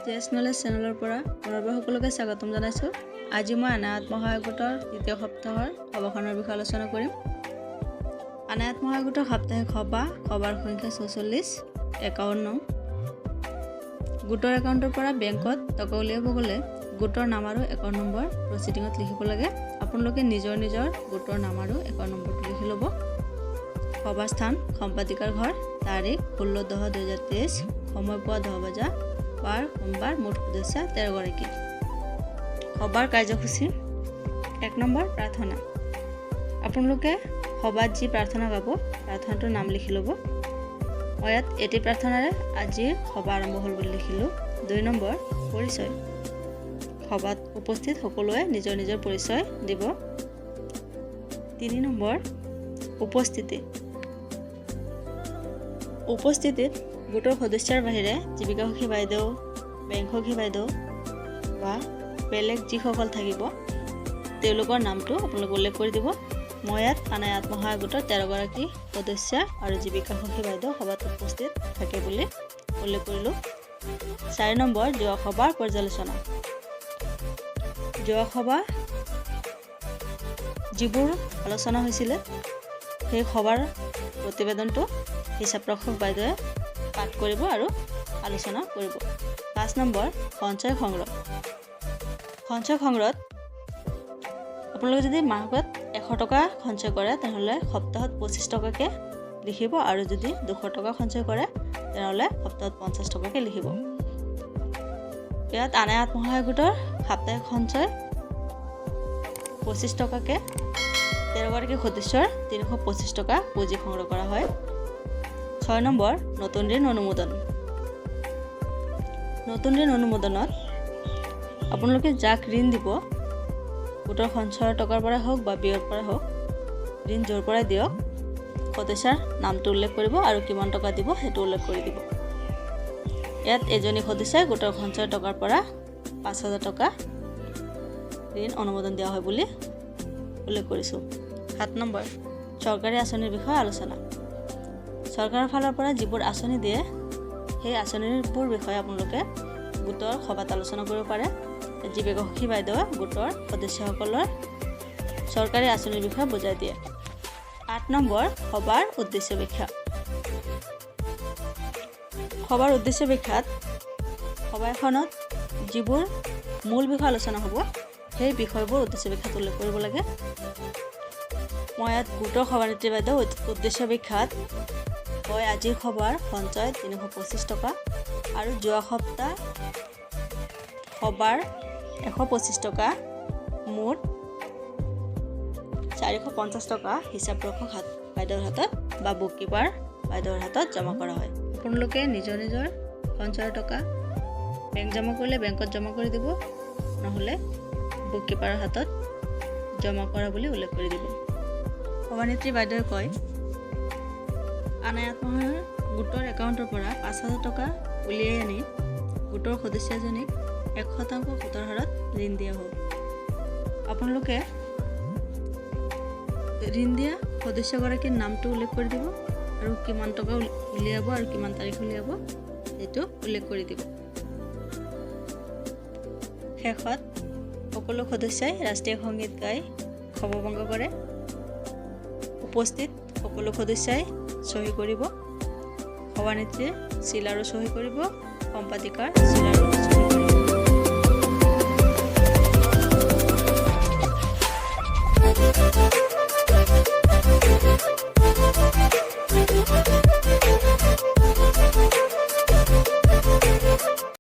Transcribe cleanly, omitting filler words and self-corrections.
জেছ knowledge চেনেলৰ পৰা পুনৰবাৰ সকলোকে স্বাগতম জনাইছোঁ। আজি মই আনা আত্মসহায়ক গোটৰ তৃতীয় সপ্তাহৰ সভাখনৰ বিষয়ে আলোচনা কৰিম। আনা আত্মসহায়ক গোটৰ সাপ্তাহিক সভাৰ সংখ্যা ৪৪, ৫১। গোটৰ একাউণ্টৰ পৰা বেংকত টকা উলিয়াব গ'লে গোটৰ নাম আৰু একাউণ্ট নম্বৰ প্ৰচিডিঙত লিখিব লাগে। আপোনালোকে নিজৰ গোটৰ নাম আৰু একাউণ্ট নম্বৰটো লিখি ল'ব। সভাস্থান সম্পাদিকাৰ ঘৰ, তাৰিখ ১৬/১০/২০২৩, সময় পুৱা ১০ বজা, বাৰ সোমবাৰ, মুঠ সদস্য ১৩ গৰাকী। সভাৰ কাৰ্যসূচী: ১ নম্বৰ, প্ৰাৰ্থনা। আপোনালোকে সভাত যি প্ৰাৰ্থনা গাব প্ৰাৰ্থনাটোৰ নাম লিখি ল'ব। মই ইয়াত এটি প্ৰাৰ্থনাৰে আজিৰ সভা আৰম্ভ হ'ল বুলি লিখিলোঁ। ২ নম্বৰ, পৰিচয়। সভাত উপস্থিত সকলোৱে নিজৰ পৰিচয় দিব। ৩ নম্বৰ, উপস্থিতি। উপস্থিতিত গোটৰ সদস্যৰ বাহিৰে জীৱিকা সখী বাইদেউ, বেংক সখী বাইদেউ বা বেলেগ যিসকল থাকিব তেওঁলোকৰ নামটো আপোনালোকে উল্লেখ কৰি দিব। মই ইয়াত আনা আত্মসহায়ক গোটৰ ১৩ গৰাকী সদস্য আৰু জীৱিকা সখী বাইদেউ সভাত উপস্থিত থাকে বুলি উল্লেখ কৰিলোঁ। ৪ নম্বৰ, যোৱা সভাৰ পৰ্যালোচনা। যোৱা সভা যিবোৰ আলোচনা হৈছিলে সেই সভাৰ প্ৰতিবেদনটো হিচাপৰক্ষক বাইদেৱে পাঠ কৰিব আৰু আলোচনা কৰিব। ৫ নম্বৰ, সঞ্চয় সংগ্ৰহ। সঞ্চয় সংগ্ৰহত আপোনালোকে যদি মাহত ১০০ টকা সঞ্চয় কৰে তেনেহ'লে সপ্তাহত ২৫ টকাকৈ লিখিব, আৰু যদি ২০০ টকা সঞ্চয় কৰে তেনেহ'লে সপ্তাহত ৫০ টকাকৈ লিখিব। ইয়াত আনা আত্মসহায়ক গোটৰ সাপ্তাহিক সঞ্চয় ২৫ টকাকৈ, ১৩ গৰাকী সদস্যৰ ৩২৫ টকা পুঁজি সংগ্ৰহ কৰা হয়। ৬ নম্বৰ, নতুন ঋণ অনুমোদন। নতুন ঋণ অনুমোদনত আপোনালোকে যাক ঋণ দিব গোটৰ সঞ্চয়ৰ টকাৰ পৰাই হওক বা ব্যয়ৰ পৰাই হওক, ঋণ য'ৰ পৰাই দিয়ক সদস্যাৰ নামটো উল্লেখ কৰিব আৰু কিমান টকা দিব সেইটো উল্লেখ কৰি দিব। ইয়াত এজনী সদস্যাই গোটৰ সঞ্চয়ৰ টকাৰ পৰা ৫,০০০ টকা ঋণ অনুমোদন দিয়া হয় বুলি উল্লেখ কৰিছোঁ। ৭ নম্বৰ, চৰকাৰী আঁচনিৰ বিষয়ে আলোচনা। চৰকাৰৰ ফালৰ পৰা যিবোৰ আঁচনি দিয়ে সেই আঁচনিবোৰ বিষয়ে আপোনালোকে গোটৰ সভাত আলোচনা কৰিব পাৰে। জীৱিকা সখী বাইদেৱে গোটৰ সদস্যসকলৰ চৰকাৰী আঁচনিৰ বিষয়ে বুজাই দিয়ে। ৮ নম্বৰ, সভাৰ উদ্দেশ্য ব্যাখ্যা। সভাৰ উদ্দেশ্য ব্যাখ্যাত সভা এখনত যিবোৰ মূল বিষয় আলোচনা হ'ব সেই বিষয়বোৰ উদ্দেশ্য ব্যাখ্যাত উল্লেখ কৰিব লাগে। মই ইয়াত গোটৰ সভানেত্ৰী বাইদেউ উদ্দেশ্য ব্যাখ্যাত হয় আজিৰ সভাৰ সঞ্চয় ৩২৫ টকা আৰু যোৱা সপ্তাহ সভাৰ ১২৫ টকা, মুঠ ৪৫০ টকা হিচাপৰক্ষক বাইদেউৰ হাতত বা বুক কিপাৰ বাইদেউৰ হাতত জমা কৰা হয়। আপোনালোকে নিজৰ সঞ্চয়ৰ টকা বেংক জমা কৰিলে বেংকত জমা কৰি দিব, নহ'লে বুক কিপাৰৰ হাতত জমা কৰা বুলি উল্লেখ কৰি দিব। সভানেত্ৰী বাইদেৱে কয়, আনা আত্মসহায়ক গোটৰ একাউণ্টৰ পৰা ৫,০০০ টকা উলিয়াই আনি গোটৰ সদস্যজনীক ১% সুতৰ হাৰত ঋণ দিয়া হ'ব। আপোনালোকে ঋণ দিয়া সদস্যগৰাকীৰ নামটো উল্লেখ কৰি দিব আৰু কিমান টকা উলিয়াব আৰু কিমান তাৰিখ উলিয়াব সেইটো উল্লেখ কৰি দিব। শেষত সকলো সদস্যই ৰাষ্ট্ৰীয় সংগীত গাই ক্ষমভংগ কৰে। উপস্থিত সকলো সদস্যই চহী কৰিব। সভানেত্ৰীয়ে চিল আৰু চহী কৰিব, সম্পাদিকাৰ চিল আৰু